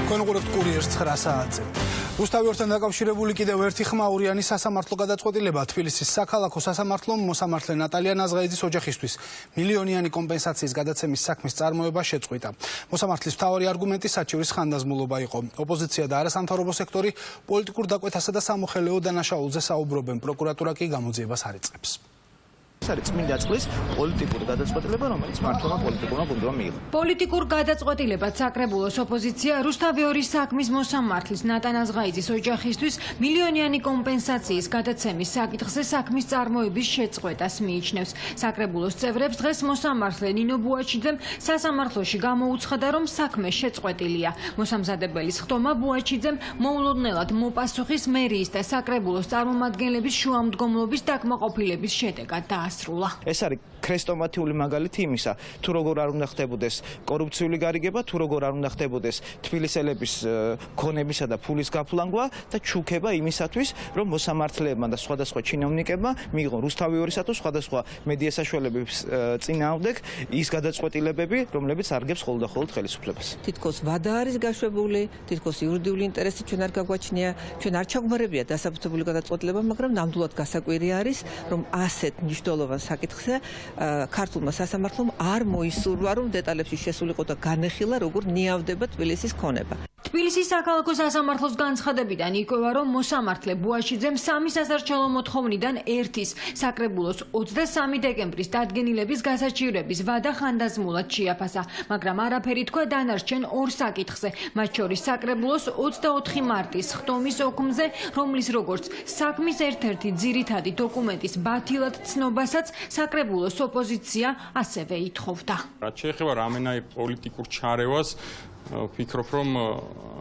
Კონკურენტ კურიერს 9 საათზე. რუსთავიორთან დაკავშირებული კიდევ ერთი ხმაურიანი სასამართლო გადაწყვეტილება თბილისის საქალაქო სასამართლომ მოსამართლე ნატალია ნაზღაიძის ოჯახისთვის მილიონიანი კომპენსაციის გადაცემის საქმის წარმოება შეწყვიტა. მოსამართლის მთავარი არგუმენტი საჩივრის ხანდაზმულობა იყო. ოპოზიცია და არასამთავრობო სექტორი პოლიტიკურ დაკვეთასა და სამოხელეო დანაშაულზე საუბრობენ. პროკურატურა კი გამოძიებას არ იწყებს. ეს არის წმინდა წყლის პოლიტიკური გადაწყვეტილება, რომელიც მართლმა პოლიტიკურმა გუნდმა მიიღო. პოლიტიკურ გადაწყვეტილებად საკრებულოს ოპოზიცია რუსთავიორის საქმის მოსამართლის ნატალია ნაზღაიძის ოჯახისთვის მილიონიანი კომპენსაციის გადაცემის საკითხზე საქმის წარმოების შეწყვეტას მიიჩნევს. საკრებულოს წევრებს დღეს მოსამართლე ნინო ბუაჩიძემ სასამართლოში გამოუცხადა, რომ საქმე შეწყვეტილია. მოსამზადებელის ხტომა ბუაჩიძემ მოულოდნელად მოპასუხის მერიის და საკრებულოს წარმომადგენლების შუამდგომლობის დაკმაყოფილების შედეგად დაასრულა. ეს არის ქრესტომათიული მაგალითი იმისა, თუ როგორ არ უნდა ხდებოდეს კორუფციული გარიგება, თუ როგორ არ უნდა ხდებოდეს თბილისელების ქონებისა და ფულის გაფლანგვა და ჩუქება იმისათვის, რომ მოსამართლეებმა და სხვადასხვა ჩინოვნიკებმა მიიღონ რუსთავიორისა თუ სხვადასხვა მედია საშუალებების წინააღმდეგ ის გადაწყვეტილებები, რომლებიც არგებს ხოლმე და ხოლმე ხელისუფლებას. თითქოს ვადა არის გაშვებული, თითქოს იურიდიული ინტერესი ჩვენ არ გაგვაჩნია, ჩვენ არ ჩაგვმარებია დასაბუთებული გადაწყვეტილება, მაგრამ ნამდვილად გასაკვირი არის, რომ ასეთ მნიშვნელოვან საკითხზე ქართულმა სასამართლომ არ მოისურვა, რომ დეტალებში შესულიყო და განეხილა, როგორ ნიავდება თბილისის ქონება. თბილისის საქალაქო სასამართლოს განცხადებიდან იკვლევა, რომ მოსამართლე ბუაჩიძემ 3 სასარჩელო მოთხოვნიდან ერთის საკრებულოს 23 დეკემბრის დადგენილების გასაჩივრების ვადა ხანდაზმულად შეაფასა, მაგრამ არაფერი თქვა დანარჩენ 2 საკითხზე, მათ შორის საკრებულოს 24 მარტის ხტომის ოქმზე, რომლის როგორც საქმის ერთ-ერთი ძირითადი დოკუმენტის ბათილად ცნობასაც საკრებულოს ოპოზიცია ასევე ითხოვდა. რაც შეეხება რამენაირ პოლიტიკურ ჩარევას, ვფიქრობ, რომ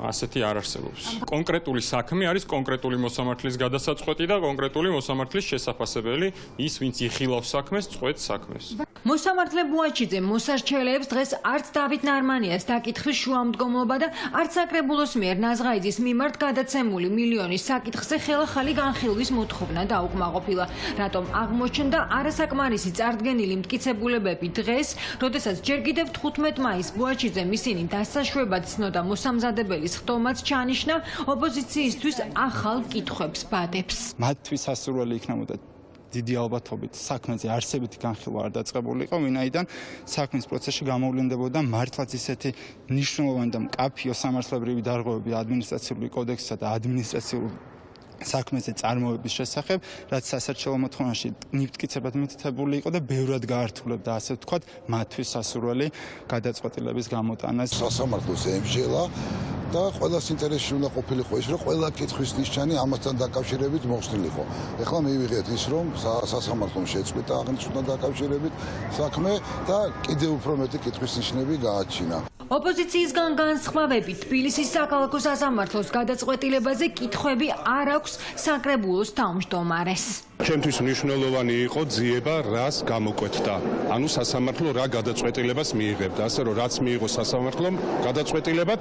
ასეთი არ არსებობს. კონკრეტული საქმე არის კონკრეტული მოსამართლის გადასაწყვეტი და კონკრეტული მოსამართლის შესაფასებელი, ის ვინც იხილავს საქმეს, წყვეტს საქმეს. მოსამართლე ბუაჩიძემ მოსარჩელეებს დღეს არც დავით ნარმანიას დაკითხვის შუამდგომლობა და არც საკრებულოს მიერ ნაზღაიძის მიმართ გადაცემული მილიონის საკითხზე ხელახალი განხილვის მოთხოვნა დაუკმაყოფილა. რატომ აღმოჩნდა არასაკმარისი წარდგენილი მტკიცებულებები დღეს, როდესაც ჯერ კიდევ 15 მაისს ბუაჩიძემ ისინი დასაშვებად ცნოდა მოსამზადებელის ხტომაც ჩანიშნა, ოპოზიციისთვის ახალ კითხვებს ბადებს. მათთვის სასურველი იქნებოდა დიდი ალბათობით საქმეზე არსებითი განხილვა არ დაწყებულიყო, ვინაიდან საქმის პროცესში გამოვლინდებოდა მართლაც ისეთი მნიშვნელოვანი და მკაფიო სამართლებრივი დარღვევები ადმინისტრაციული კოდექსსა და ადმინისტრაციულ საქმეზე წარმოების შესახებ, რაც სასარჩელო მოთხოვნაში მტკიცებად მითითებული იყო და ბევრად გაართულებდა, ასე ვთქვათ, მათთვის სასურველი გადაწყვეტილების გამოტანას. სასამართლოს ემსჯელა და ყველას ინტერესში უნდა ყოფილიყო ის, რომ ყველა კითხვის ნიშანი ამასთან დაკავშირებით მოხსნილიყო. ეხლა მივიღეთ ის, რომ სასამართლომ შეწყვიტა აღნიშნულთან დაკავშირებით საქმე და კიდევ უფრო მეტი კითხვის ნიშნები გააჩინა. ოპოზიციისგან განსხვავებით თბილისის საქალაქო სასამართლოს გადაწყვეტილებაზე კითხვები არ აქვს საკრებულოს თავმჯდომარეს. ჩემთვის მნიშვნელოვანი იყო ძიება, რას გამოკვეთდა. ანუ სასამართლო რა გადაწყვეტილებას მიიღებდა, ასე რომ რაც მიიღო სასამართლომ გადაწყვეტილებად,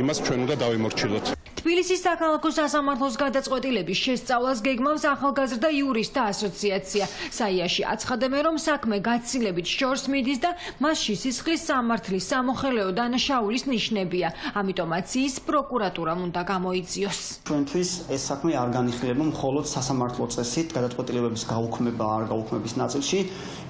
იმას ჩვენ უნდა დავიმორჩილოთ. თბილისის საქალაქო სასამართლოს გადაწყვეტილების შესწავლას გეგმავს ახალგაზრდა იურისტთა ასოციაცია. საიაში აცხადებენ, რომ საქმე გაცილებით შორს მიდის და მასში სისხლის სამართლის სამოხელეო დანაშაულის ნიშნებია. ამიტომაც ის პროკურატურამ უნდა გამოიძიოს. ჩვენთვის ეს საქმე არ განიხილება მხოლოდ სასამართლო წესით გადაწყვეტილებების გაუქმება არ გაუქმების ნაწილში.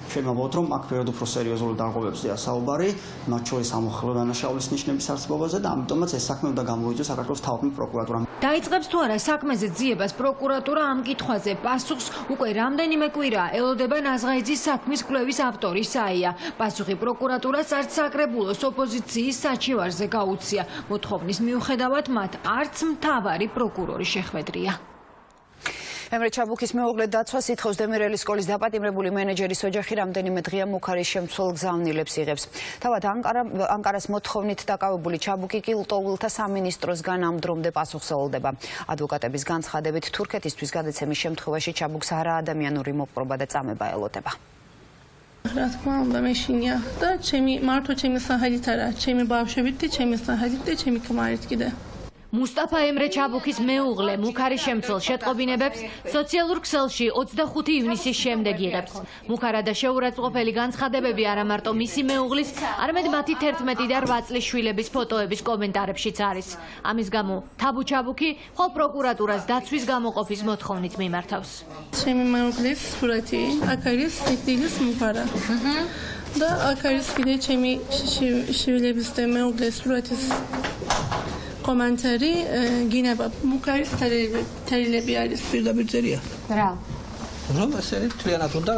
ჩვენ ვამბობთ, რომ აქ ფერად უფრო სერიოზული დარღვევებზეა საუბარი, მათ შორის სამოხელეო დანაშაულის ნიშნების არსებობაზე და ამიტომაც ეს საქმე უნდა გამოიძიოს საქართველოს თავმჯდომარე პროკურატურამ. დაიწყებს თუ არა საქმეზე ძიებას პროკურატურა ამ კითხვაზე პასუხს უკვე რამდენიმე კვირაა ელოდება ნაზღაიძის საქმის კვლევის ავტორი საია. პასუხი პროკურატურას არც საკრებულოს ოპოზიციის საჩივარზე გაუცია. მოთხოვნის მიუხედავად მათ არც მთავარი პროკურორი შეხვედრია. ემრე ჩაბუქის მეუღლე დაცვას ითხოვს დემირელის სკოლის დაპატიმრებული მენეჯერის ოჯახი რამდენიმე დღეა მუქარის შემცველ გზავნილებს იღებს. თავად ანკარას მოთხოვნით დაკავებული ჩაბუქი კი ლტოლვილთა სამინისტროსგან ამ დრომდე პასუხს ელოდება. ადვოკატების განცხადებით თურქეთისთვის გადაცემის შემთხვევაში ჩაბუქს არაადამიანური მოპყრობა და წამება ელოდება. რა თქმა უნდა მეშინია და ჩემი მართო ჩემი საჰაჯით არა, ჩემი ბავშვებით და ჩემი საჰაჯით და ჩემი ქმარით კიდე. მუსტაფა ემრე ჩაბუქის მეუღლე მუქარის შემცველ შეტყობინებებს სოციალურ ქსელში 25 ივნისის შემდეგ იღებს. მუქარა და შეურაცხყოფელი განცხადებები არა მარტო მისი მეუღლის, არამედ მათი 11 და 8 წლის შვილების ფოტოების კომენტარებშიც არის. ამის გამო თაბუ ჩაბუქი მხოლოდ პროკურატურას დაცვის გამოყოფის მოთხოვნით მიმართავს. ჩემი მეუღლის სურათი, აქ არის სიკვდილის მუქარა. და აქ არის კიდე ჩემი შვილების და მეუღლის სურათის კომენტარი გინება მუქარის თერილები არის პირდაპირ წერია. რა? რომ ესენი თლიანად უნდა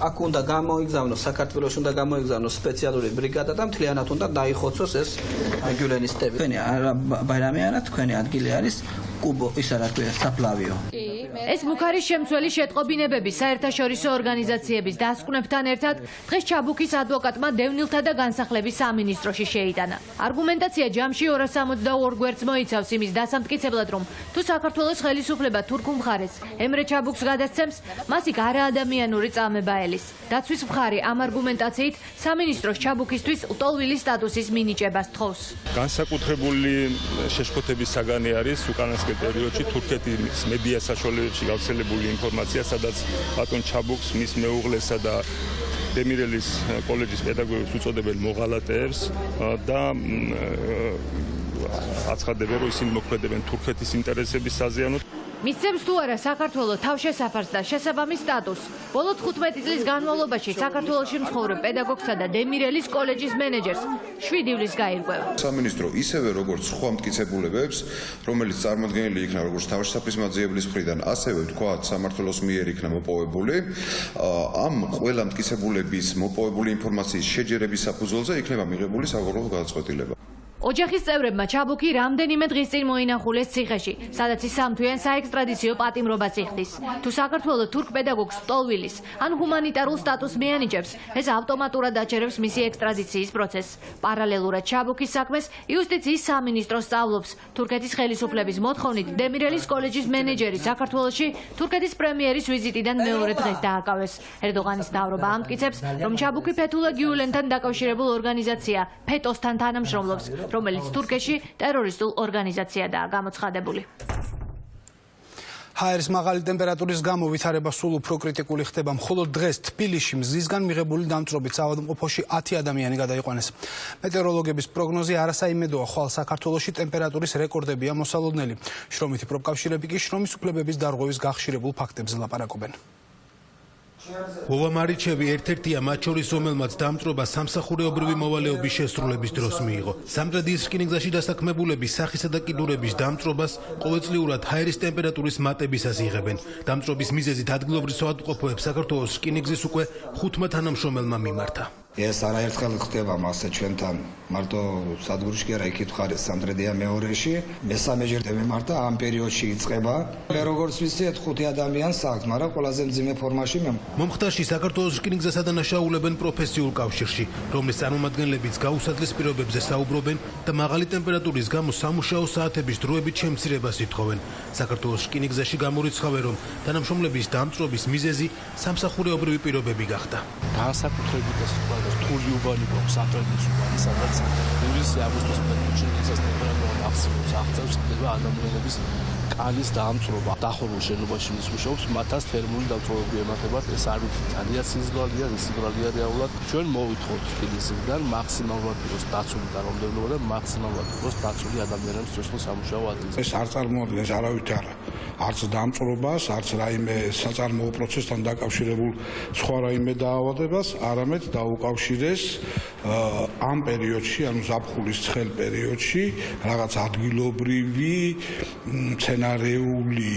აქ უნდა გამოიგზავნოს საქართველოს უნდა გამოიგზავნოს სპეციალური ბრიგადა და მთლიანად უნდა დაიხოცოს ეს გიულენისტები. თქვენი ბაირამი არა, თქვენი ადგილი არის კუბო, ისა რა ქვია, საფლავიო. ეს მუქარის შემცველი შეტყობინებები საერთაშორისო ორგანიზაციების დასკვნებთან ერთად დღეს ჩაბუქის ადვოკატმა დევნილთა და განსახლების სამინისტროში შეიტანა. არგუმენტაცია ჯამში 262 გვერდს მოიცავს იმის დასამტკიცებლად, რომ თუ საქართველოს ხელისუფლება თურქულ მხარეს ემრე ჩაბუქს გადასცემს, მას იქ არაადამიანური წამება ელის. დაცვის მხარი ამ არგუმენტაციით სამინისტროს ჩაბუქისთვის ლტოლვილი სტატუსის მინიჭებას თხოვს. განსაკუთრებული შეშფოთების საგანი არის უკანასკნელ პერიოდში თურქეთის მედია საშუალებებში გავრცელებული ინფორმაცია, სადაც ბატონ ჩაბუქს მის მეუღლესა და დემირელის კოლეჯის პედაგოგებს უწოდებენ მოღალატეებს და აცხადებენ, რომ ისინი მოქმედებენ თურქეთის ინტერესების საზიანოდ. მისცემს თუ არა საქართველოს თავშესაფარს და შესაბამის სტატუსს. ბოლო 15 წლის განმავლობაში საქართველოში მცხოვრებ პედაგოგსა და დემირელის კოლეჯის მენეჯერს 7 ივლის გაირკვევა. სამინისტრო ისევე როგორც სხვა მტკიცებულებებს, რომელიც წარმოქმნილი იქნა როგორც თავშესაფრის მაძიებლის მხრიდან, ასევე ვთქვათ სამართლოს მიერ იქნა მოპოვებული, ამ ყველა მტკიცებულების მოპოვებული ინფორმაციის შეჯერების საფუძველზე იქნება მიღებული საყოველთაო გადაწყვეტილება. ოჯახის წევრებმა ჩაბუქი რამდენიმე დღის წინ მოინახულეს ციხეში, სადაც ის სამთვიან საექსტრადიციო პატიმრობას იხდის. თუ საქართველოს თურქ პედაგოგს ლტოლვილის ან ჰუმანიტარულ სტატუსს მიანიჭებს, ეს ავტომატურად აჩერებს მისი ექსტრადიციის პროცესს. პარალელურად ჩაბუქის საქმეს იუსტიციის სამინისტრო სწავლობს. თურქეთის ხელისუფლების მოთხოვნით დემირელის კოლეჯის მენეჯერი საქართველოში თურქეთის პრემიერის ვიზიტიდან მეორე დღეს დააკავეს. ერდოღანის მთავრობა ამტკიცებს, რომ ჩაბუქი ფეთულა გიულენთან დაკავშირებულ ორგანიზაცია ფეტოსთან თანამშრომლობს, რომელიც თურქეთში ტერორისტულ ორგანიზაციადაა გამოცხადებული. ჰაერის მაღალი ტემპერატურის გამო ვითარება სულ უფრო კრიტიკული ხდება. მხოლოდ დღეს თბილისში მზისგან მიღებული დამწრობით საავადმყოფოში 10 ადამიანი გადაიყვანეს. მეტეოროლოგების პროგნოზი არასაიმედოა, ხვალ საქართველოში ტემპერატურის რეკორდებია მოსალოდნელი. შრომითი პროფკავშირები კი შრომის უფლებების დარღვევის გახშირებულ ფაქტებზე ლაპარაკობენ. ვოვა მარიჩევი ერთ-ერთია მათ შორის, რომელმაც დამწრობა სამსახურეობრივი მოვალეობის შესრულების დროს მიიღო. სამტრედიის რკინიგზაში დასაქმებულები სახისა და კიდურების დამწრობას ყოველწლიურად ჰაერის ტემპერატურის მატებისას იღებენ. დამწრობის მიზეზით ადგილობრივ საავადმყოფოებს საქართველოს რკინიგზის უკვე 5 თანამშრომელმა მიმართა. ეს არაერთხელ ხდება მასე ჩვენთან მარტო სადგურში კი არა იქით ხარ სამტრედია მეორეში მესამეჯერ მიმართა ამ პერიოდში იწყება მე როგორც ვიცით 5 ადამიანს აქვს მაგრამ ყველაზე მძიმე ფორმაში მომხდარში საქართველოს რკინიგზასა და ნაშაულებენ პროფესიულ კავშირში რომლის წარმომადგენლებიც გაუსადლის პირობებზე საუბრობენ და მაღალი ტემპერატურის გამო სამუშაო საათების დროებით შემცირებას ითხოვენ საქართველოს რკინიგზაში გამორიცხავენ რომ თანამშრომლების დამწრობის მიზეზი სამსახურეობრივი პირობები გახდა განსაკუთრებით ეს რთული უბანი გვაქვს სამტრედიის უბანი, სადაც ივლის-აგვისტოს პერიოდში ტემპერატურა მაქსიმუმს აღწევს, ხდება ადამიანების კალის დამწრობა. დახურულ შენობაში ვის მუშაობს, მათაც თერმული დამწრობები ემართებათ, ეს არ ვიცით, ძალიან სიზღალია, სიზღალია რეალურად. ჩვენ მოვითხოვთ თბილისიდან მაქსიმალურად იყოს დაცული თანამდებობა და მაქსიმალურად იყოს დაცული ადამიანების წესრიგ სამუშაო ადგილზე. ეს არ წარმოადგენს არავით არა. არც დამწრობას, არც რაიმე საწარმოო პროცესთან დაკავშირებულ სხვა რაიმე დაავადებას, არამედ დაუკავშირეს ამ პერიოდში, ანუ ზაფხულის ცხელ პერიოდში, რაღაც ადგილობრივი სცენარიული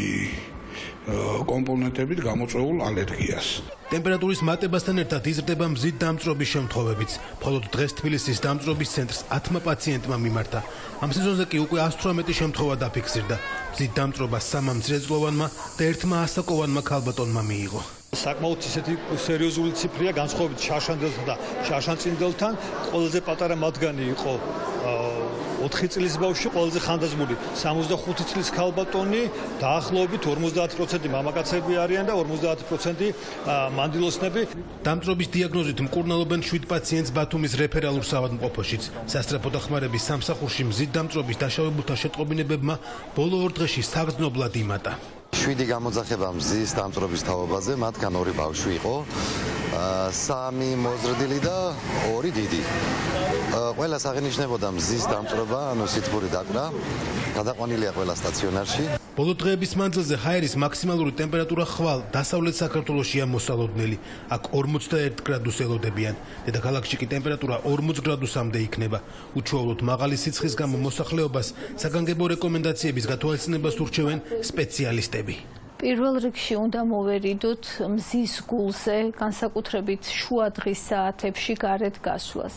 კომპონენტებით გამოწვეულ ალერგიას. ტემპერატურის მატებასთან ერთად იზრდება მზით დამწრობის შემთხვევებიც. მხოლოდ დღეს თბილისის დამწრობის ცენტრს 10 პაციენტმა მიმართა. ამ სეზონზე კი უკვე 118 შემთხვევა დაფიქსირდა. მზით დამწრობა 3 მცირეწლოვანმა და 1 ასაკოვანმა ქალბატონმა მიიღო. საკმაოდ ისეთი სერიოზული ციფრია განსხვავებით შაშანძელთან და შაშანწინდელთან. ყველაზე პატარა მათგანი იყო 4 წლის ბავშვი ყველაზე ხანდაზმული 65 წლის ქალბატონი დაახლოებით 50% მამაკაცები არიან და 50% მანდილოსნები. დამწრობის დიაგნოზით მკურნალობენ 7 პაციენტს ბათუმის რეფერალურ საავადმყოფოშიც. სასწრაფო დახმარების სამსახურში მზით დამწრობის დაშავებულთა შეტყობინებებმა ბოლო 2 დღეში საგრძნობლად იმატა. 7 გამოძახება მზის დამწრობის თაობაზე, მათგან 2 ბავშვი იყო, 3 მოზრდილი და 2 დიდი. ყველას აღინიშნებოდა მზის დამწრობა, ანუ სითბური დაკვრა, გადაყვანილია ყველა სტაციონარში. ბოლო დღეების მანძილზე ჰაერის მაქსიმალური ტემპერატურა ხვალ დასავლეთ საქართველოშია მოსალოდნელი. აქ 41 გრადუსს ელოდებიან. დედაქალაქში კი ტემპერატურა 40 გრადუსამდე იქნება. უჩვეულოდ მაღალი სიცხის გამო მოსახლეობას საგანგებო რეკომენდაციების გათვალისწინებას ურჩევენ სპეციალისტები. პირველ რიგში უნდა მოვერიდოთ მზის გულზე, განსაკუთრებით შუა დღის საათებში გარეთ გასვლას.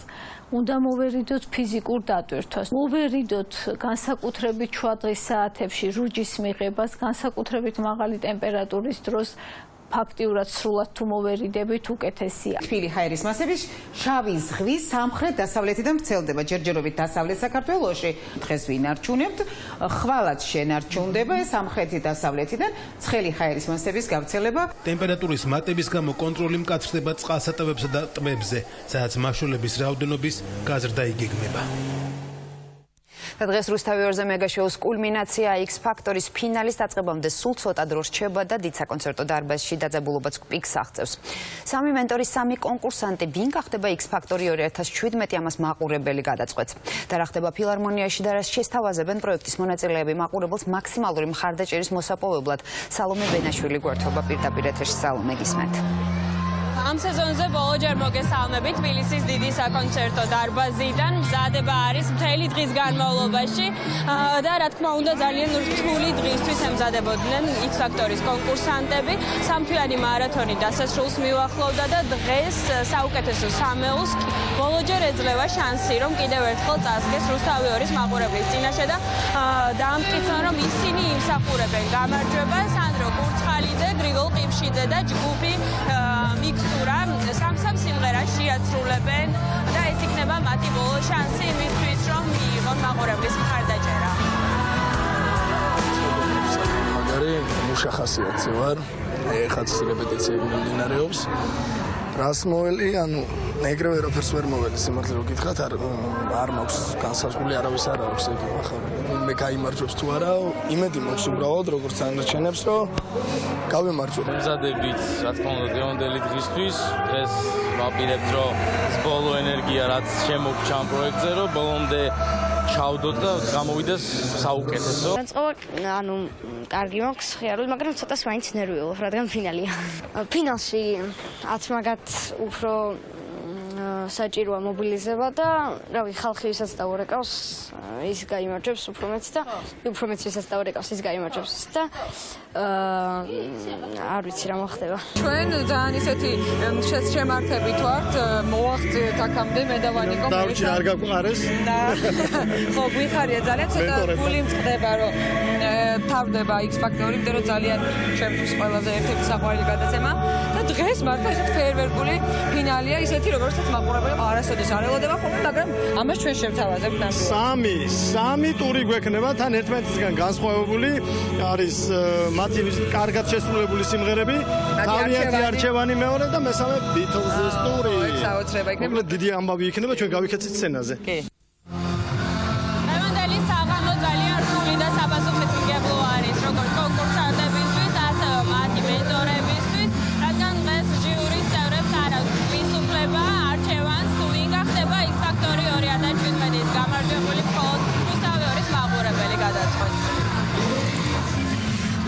უნდა მოვერიდოთ ფიზიკურ დატვირთვას. მოვერიდოთ განსაკუთრებით შუა დღის საათებში რუჯის მიღებას, განსაკუთრებით მაღალი ტემპერატურის დროს ფაქტიურად სრულად თუ მოვერიდებით უკეთესია. თბილი ჰაერის მასები შავი ზღვის სამხრეთ-დასავლეთიდან ვრცელდება, ჯერჯერობით დასავლეთ საქართველოში. დღეს ვინარჩუნებთ, ხვალაც შენარჩუნდება სამხრეთ-დასავლეთიდან ცხელი ჰაერის მასების გავრცელება. ტემპერატურის მატების გამო კონტროლი მკაცრდება წყალსატევებსა და ტბებზე, სადაც მაშულების რაოდენობის გაზრდა იგეგმება. დღეს რუსთავი 2-ზე მეგაშოუს კულმინაცია X ფაქტორის ფინალის დაწყებამდე სულ ცოტა დრო რჩება და დიდ საკონცერტო დარბაზში დაძაბულობაც პიკს აღწევს. 3 მენტორის 3 კონკურსანტი ვინ გახდება X ფაქტორი 2017 ამას მაყურებელი გადაწყვეტს. და რა ხდება ფილარმონიაში და რას შესთავაზებენ პროექტის მონაწილეები მაყურებელს მაქსიმალური მხარდაჭერის მოსაპოვებლად. სალომე ბენაშვილი გვერდთობა პირდაპირ ეთერში. სალომე, გისმენთ. ამ სეზონზე ბოლოჯერ მოგესალმებით თბილისის დიდი საკონცერტო დარბაზიდან. მზადება არის მთელი დღის განმავლობაში და რა თქმა უნდა ძალიან რთული დღისთვის ემზადებოდნენ X ფაქტორის კონკურსანტები. სამთვიანი მარათონი დასასრულს მიუახლოვდა და დღეს საუკეთესო სამეულს ბოლოჯერ ეძლევა შანსი, რომ კიდევ ერთხელ წასგეს რუსთავი 2-ის მაყურებლის წინაშე და დაამტკიცონ, რომ ისინი იმსახურებენ გამარჯვება. სანდრო კურცხალიძე, გრიგოლ ყიფშიძე და ჯგუფი მიქსტურა სამ სიმღერას შეაცრულებენ და ეს იქნება მათი ბოლო შანსი იმისთვის, რომ მიიღონ მაყურებლის მხარდაჭერა. მაგარი მუშა ხასიათზე ვარ, ეხაც რეპეტიციები მიმდინარეობს. რას მოველი, ანუ ეგრევე როფერს ვერ მოველი, სიმართლე რომ გითხრათ, არ მაქვს განსაზღვრული, არავის არ აქვს ეგ ახლა. მე გაიმარჯვებს თუ არა, იმედი მაქვს უბრალოდ, როგორც ანარჩენებს, რომ გავემარჯვებ. მზადებით, რა თქმა უნდა, დღევანდელი დღისთვის, დღეს ვაპირებთ, რომ ბოლო ენერგია რაც შემოგჩა ამ პროექტზე, რომ ბოლომდე ჩავდოთ და გამოვიდეს საუკეთესო. ანუ კარგი მაქვს ხიარული, მაგრამ ცოტას მაინც ნერვიულობ, რადგან ფინალია. ფინალში 10 მაგათ უფრო საჭიროა მობილიზება და რავი, ხალხი ვისაც დაურეკავს, ის გაიმარჯვებს უფრო მეც და უფრო მეც ვისაც დაურეკავს, ის გაიმარჯვებს და არ ვიცი რა მოხდება. ჩვენ ძალიან ისეთი შემართებით ვართ, მოვახციეთ აქამდე მე და ვანიკო. დავჭი არ გაგვყარეს. ხო, გვიხარია ძალიან, ცოტა გული მწყდება, რომ თავდება X ფაქტორი, იმიტომ რომ ძალიან ჩემთვის ყველაზე ერთ-ერთი საყვარელი გადაცემა და დღეს მართლა ისეთი ფეერვერკული ფინალია, ისეთი როგორცაც მაყურებელი არასოდეს არ ელოდება ხოლმე, მაგრამ ამას ჩვენ შევთავაზებთ ნამდვილად. 3 ტური გვექნება თან ერთმანეთისგან განსხვავებული, არის მათი კარგად შესრულებული სიმღერები, თავიანთი არჩევანი მეორე და მესამე Beatles-ის ტური. საოცრება იქნება. დიდი ამბავი იქნება, ჩვენ გავიქეცით სცენაზე. კი. დღევანდელი საღამო ძალიან რთული და საფასუხისმგებლო არის, როგორც კონკურსანტებისთვის, ასევე მათი მენტორებისთვის, რადგან დღეს ჟიურის წევრებს არ აქვს მისუფლება არჩევანს, თუ ვინ გახდება X ფაქტორი 2017-ის გამარჯვებული, მხოლოდ რუსთავი 2-ის მაყურებელი გადაწყვეტს.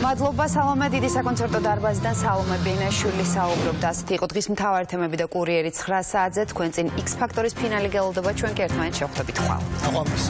მადლობა სალომე, დიდი საკონცერტო დარბაზიდან სალომე ბენაშვილი საუბრობდა. ასეთი იყო დღის მთავარი თემები და კურიერი 9 საათზე. თქვენ წინ X ფაქტორის ფინალი გელოდება, ჩვენ კი ერთმანეთს შევხვდებით ხვალ. აღვამის.